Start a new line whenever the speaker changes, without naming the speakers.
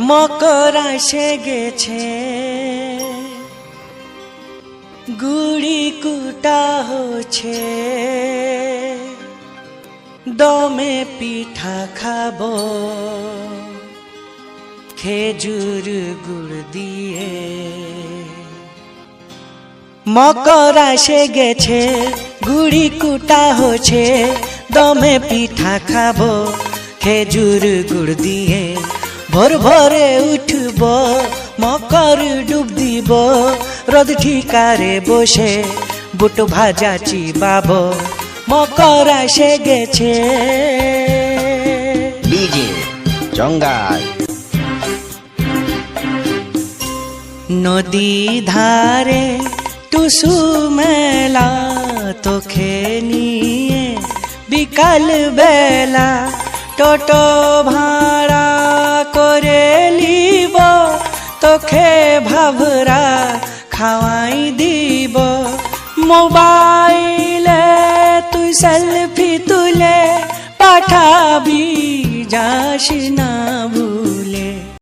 মকর এসে গেছে, গুড়ি কুটা হচ্ছে, দমে পিঠা খাবো খেজুর গুড় দিয়ে। মকর এসে গেছে, গুড়ি কুটা হচ্ছে, দমে পিঠা খাবো খেজুর গুড় দিয়ে। ভোর ভোরে উঠব, মকর ডুব দিব, রোদ ঠিকারে বসে বুট ভাজা চিবাবো। মকর এসে গেছে।
ডিজে জঙ্গাল।
নদী ধারে টুসু মেলা তোকে নিয়ে বিকাল বেলা টোটো ভাড়া করে লিব, তোকে ভাভরা খাওয়াই দিব। মোবাইলে তুই সেলফি তুলে পাঠাবি, যাস না